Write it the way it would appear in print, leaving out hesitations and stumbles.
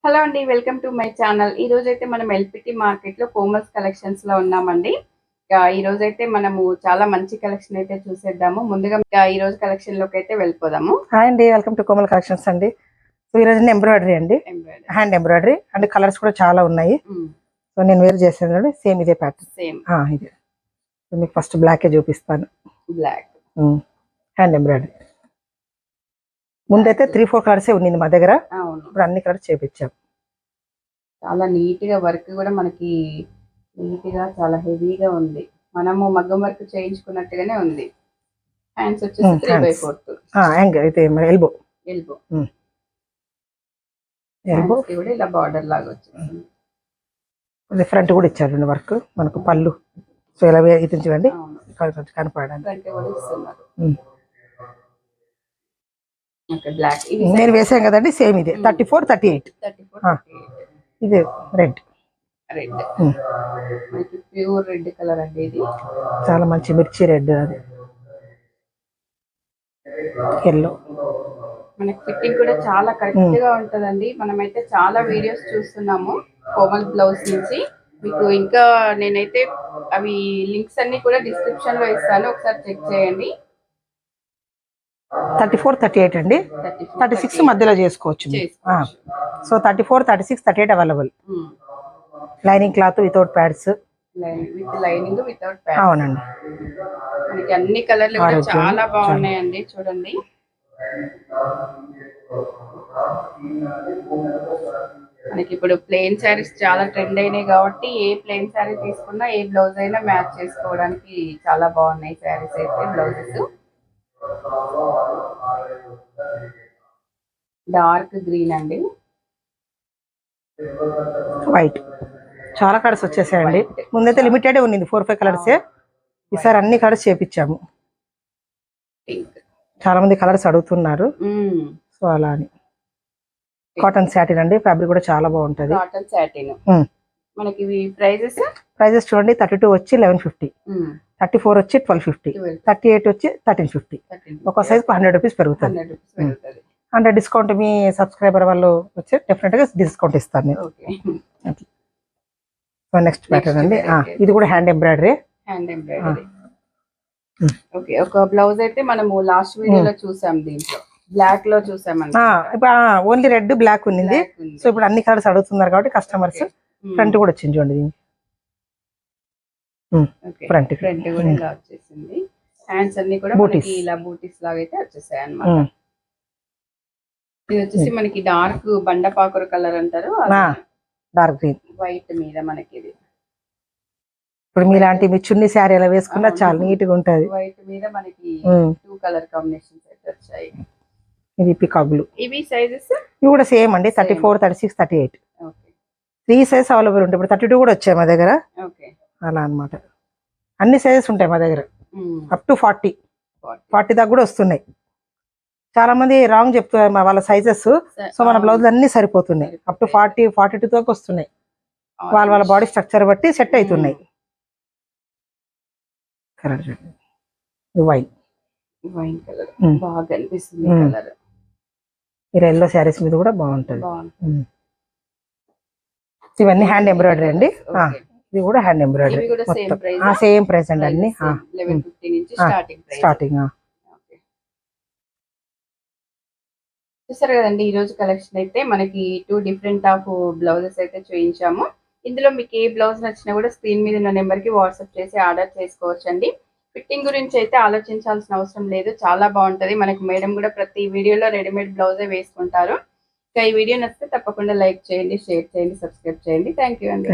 Hello అండి, welcome to my channel. ఈ రోజు అయితే మనం ఎల్పిటి మార్కెట్ లో కోమల్స్ కలెక్షన్స్ లో ఉన్నామండి. ఈ రోజు అయితే మనము చాలా మంచి కలెక్షన్ అయితే చూసేద్దాము. ముందుగా ఈ రోజు కలెక్షన్ లోకి అయితే వెళ్ళిపోదాము. హాయ్ అండి, వెల్కమ్ టు కోమల్ కలెక్షన్స్ అండి. సో ఈ రోజు ఎంబ్రాయిడరీ అండి, హ్యాండ్ ఎంబ్రాయిడరీ అండ్ కలర్స్ కూడా చాలా ఉన్నాయి. సో నేను వేర్ చేసాను, సేమ్ ఇదే ప్యాటర్న్. సేమ్ ఇదే. సో మీకు ఫస్ట్ బ్లాకే చూపిస్తాను. Black hand embroidery. ముందైతే 3-4 కలర్సే ఉంది మా దగ్గర. ఇప్పుడు అన్ని కలర్స్ చేపించాం. చాలా నీట్ గా వర్క్ కూడా మనకి నీట్ గా చాలా హెవీగా ఉంది. మనము మగ్గం వర్క్ చేయించుకున్నట్టుగానే ఉంది. హ్యాండ్స్ వచ్చేసి 3/4 అయితే ఎల్బో ఎల్బో కూడా ఇలా బార్డర్ లాగా వచ్చింది. ఫ్రంట్ కూడా ఇచ్చారు వర్క్ మనకు పళ్ళు. సో ఇలా ఇది చూడండి కనపడడానికి. బ్లాక్ నేను వేసాను కదండి, సేమ్ ఇదే 34-38. ఇది రెడ్ మనకి ప్యూర్ రెడ్ కలర్ అండి. ఇది చాలా మంచి మిర్చి రెడ్. అది ఎల్లో. మనకి ఫిట్టింగ్ కూడా చాలా కరెక్ట్ గా ఉంటదండి. మనమైతే చాలా వీడియోస్ చూస్తున్నాము కోమల్ బ్లౌజ్ నుంచి. మీకు ఇంకా నేనైతే అవి లింక్స్ అన్ని కూడా డిస్క్రిప్షన్ లో ఇస్తాను, ఒకసారి చెక్ చేయండి. 34-38 అండి. 36 మధ్యలో చేసుకోవచ్చు. So 34-36-38 available. Lining cloth without pods. With lining without pods. అవునండి. మనకి అన్ని కలర్లు కూడా చాలా బాగున్నాయండి. చూడండి, మనకి ఇప్పుడు ప్లెయిన్ శారీస్ చాలా ట్రెండ్ అయినాయి కాబట్టి ఏ ప్లెయిన్ శారీ తీసుకున్నా ఏ బ్లౌజ్ అయినా మ్యాచ్ చేసుకోవడానికి చాలా బాగున్నాయి శారీస్ అయితే. బ్లౌజెస్ డార్క్ గ్రీన్ అండి, వైట్. చాలా కలర్స్ వచ్చేసాయండి. ముందైతే లిమిటెడ్ ఉంది, 4-5 కలర్సే. ఈసారి అన్ని కలర్స్ చేపించాము. చాలా మంది కలర్స్ అడుగుతున్నారు. సో అలా అని. కాటన్ సాటిన్ అండి, ఫ్యాబ్రిక్ కూడా చాలా బాగుంటది. Cotton satin. మనకి ప్రైజెస్ చూడండి, 32 వచ్చి 1150, 34 వచ్చి 1250, 38 వచ్చి 1350. ఒక సైజ్ 100 రూపీస్ పెరుగుతుంది. 100 డిస్కౌంట్ మీ సబ్స్క్రైబర్ వాళ్ళు వచ్చి డెఫినెట్ గా డిస్కౌంట్ ఇస్తాను నేను. సో నెక్స్ట్ ప్యాటర్న్ అండి, ఇది కూడా హ్యాండ్ ఎంబ్రాయిడరీ. ఓకే, ఒక బ్లౌజ్ అయితే మనము లాస్ట్ వీడియోలో చూసాం, దీంట్లో బ్లాక్ లో చూసామండి. ఇప్పుడు ఓన్లీ రెడ్ బ్లాక్ ఉంది. సో ఇప్పుడు అన్ని కలర్స్ అడుగుతున్నారు కాబట్టి కస్టమర్స్. ఫ్రంట్ కూడా వచ్చింది చూడండి, ఫ్రంట్ కూడా ఇలా వచ్చేసింది. హ్యాండ్స్ అన్ని కూడా మనకి ఇలా బూటీస్ లాగా అయితే వచ్చేసాయి అన్నమాట. ఇది వచ్చేసి మనకి డార్క్ బండపాకుర కలర్ అంటారు, డార్క్ గ్రీన్ వైట్ మీద మనకి. ఇది ఇప్పుడు మీలాంటి మీ చున్నీ శారీ ఎలా వేసుకున్నా చాలా నీట్ గా ఉంటది. వైట్ మీద మనకి 2 కలర్ కాంబినేషన్స్ అయితే వచ్చాయి. ఇది పికాక్లు. ఇవి సైజెస్ ఇవి కూడా సేమ్ అండి, 34-36-38. 3 సైజ్ అవైలబుల్ ఉంటాయి. ఇప్పుడు 32 కూడా వచ్చాయి మా దగ్గర. అలా అన్నమాట, అన్ని సైజెస్ ఉంటాయి మా దగ్గర. అప్ టు 40 దాకా కూడా వస్తున్నాయి. చాలా మంది రాంగ్ చెప్తున్నారు వాళ్ళ సైజెస్. సో మన బ్లౌజ్ అన్ని సరిపోతున్నాయి. అప్ టు 40-42 దాకా వస్తున్నాయి. వాళ్ళ బాడీ స్ట్రక్చర్ బట్టి సెట్ అవుతున్నాయి. కలర్ వైన్ కలర్ బాగా కనిపిస్తుంది. కలర్ మీరు ఎల్లో శారీస్ మీద కూడా బాగుంటుంది. ఇవన్నీ హ్యాండ్ ఎంబ్రాయిడరీ అండి. ఇది కూడా హ్యాండ్ ఎంబ్రాయిడరీ. సేమ్ ప్రైస్ అండి అన్ని. 1150 నుంచి స్టార్టింగ్. చూసారు కదండి, ఈ రోజు కలెక్షన్ అయితే మనకి 2 డిఫరెంట్ ఆఫ్ బ్లౌజెస్ అయితే చూపించాము. ఇందులో మీకు ఏ బ్లౌజ్ నచ్చినా కూడా స్క్రీన్ మీద ఉన్న నెంబర్ కి వాట్సాప్ చేసి ఆర్డర్ చేసుకోవచ్చండి. ఫిట్టింగ్ గురించి అయితే ఆలోచించాల్సిన అవసరం లేదు, చాలా బాగుంటది. మనకి మేడం కూడా ప్రతి వీడియోలో రెడీమేడ్ బ్లౌజే వేసుకుంటారు. ఇంకా ఈ వీడియో నచ్చితే తప్పకుండా లైక్ చేయండి, షేర్ చేయండి, సబ్స్క్రైబ్ చేయండి. థ్యాంక్ యూ అండి.